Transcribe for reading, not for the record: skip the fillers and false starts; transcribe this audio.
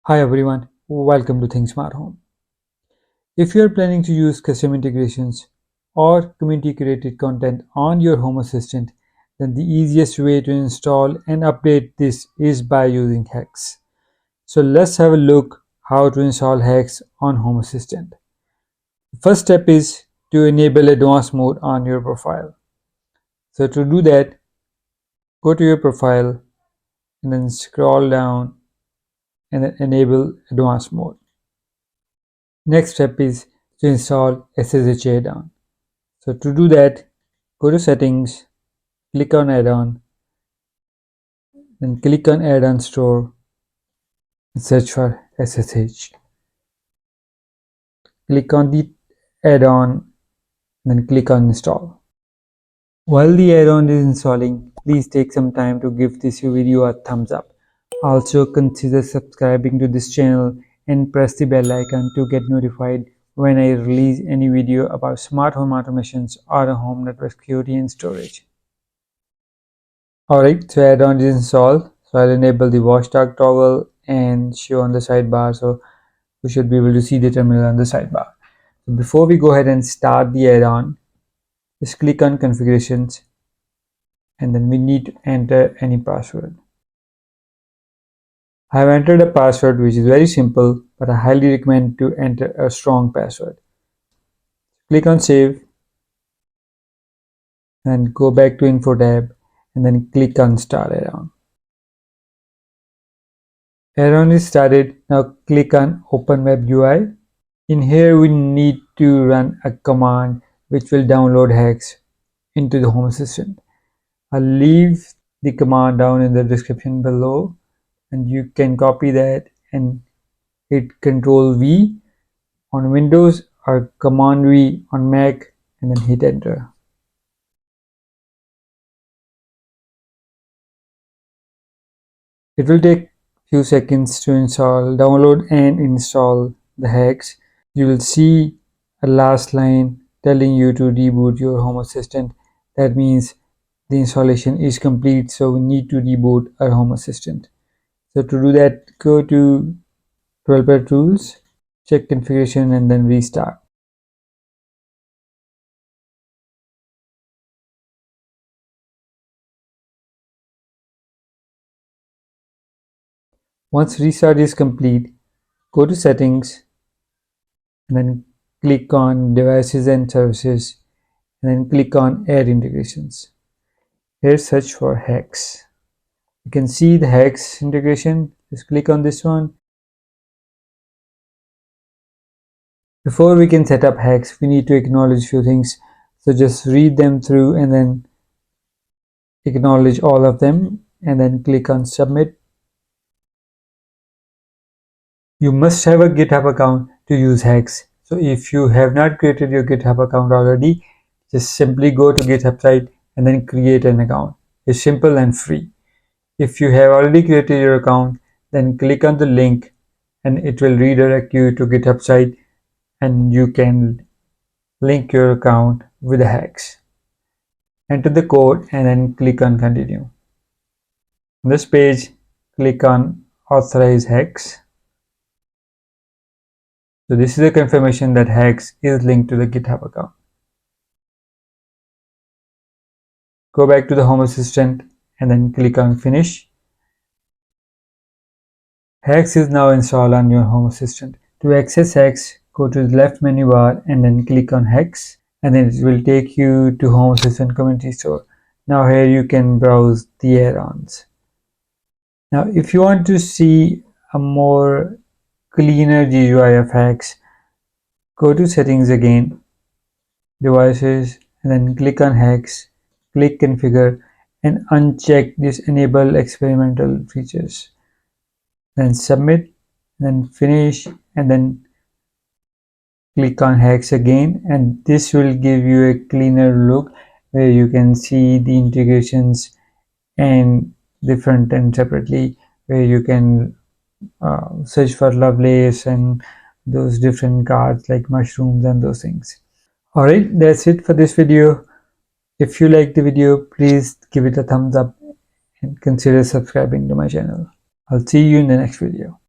Hi everyone, welcome to Think Smart Home. If you are planning to use custom integrations or community created content on your Home Assistant, then the easiest way to install and update this is by using HACS. So let's have a look how to install HACS on Home Assistant. The first step is to enable advanced mode on your profile. So to do that, go to your profile and then scroll down and then enable advanced mode. Next step is to install SSH add-on. So to do that, go to settings, click on add-on, then click on add-on store and search for SSH. Click on the add-on, then click on install. While the add-on is installing, please take some time to give this video a thumbs up. Also consider subscribing to this channel and press the bell icon to get notified when I release any video about smart home automations or a home network security and storage. Alright, so add-on is installed. So I'll enable the watchdog toggle and show on the sidebar, so we should be able to see the terminal on the sidebar. So before we go ahead and start the add-on, just click on configurations and then we need to enter any password. I have entered a password which is very simple, but I highly recommend to enter a strong password. Click on save and go back to info tab and then click on start add-on. Add-on is started. Now click on open web UI. In here we need to run a command which will download HACS into the Home Assistant. I'll leave the command down in the description below and you can copy that and hit Ctrl V on Windows or Command V on Mac and then hit enter. It will take few seconds to download and install the HACS. You will see a last line telling you to reboot your Home Assistant. That means the installation is complete, so we need to reboot our Home Assistant. So to do that, go to Developer Tools, check configuration and then restart. Once restart is complete, go to settings and then click on devices and services and then click on add integrations. Here search for HACS. You can see the HACS integration. Just click on this one. Before we can set up HACS, we need to acknowledge few things. So just read them through and then acknowledge all of them and then click on submit. You must have a GitHub account to use HACS. So if you have not created your GitHub account already, just simply go to GitHub site and then create an account. It's simple and free. If you have already created your account, then click on the link and it will redirect you to GitHub site and you can link your account with the HACS. Enter the code and then click on continue. On this page, click on authorize HACS. So this is a confirmation that HACS is linked to the GitHub account. Go back to the Home Assistant and then click on finish. HACS is now installed on your Home Assistant. To access HACS, go to the left menu bar and then click on HACS and then it will take you to Home Assistant Community Store. Now here you can browse the add-ons. Now if you want to see a more cleaner GUI of HACS, go to settings again, devices and then click on HACS, click configure and uncheck this enable experimental features. Then submit, then finish and then click on HACS again and this will give you a cleaner look where you can see the integrations and the front end separately, where you can search for Lovelace and those different cards like mushrooms and those things. Alright, that's it for this video. If you like the video, please give it a thumbs up and consider subscribing to my channel. I'll see you in the next video.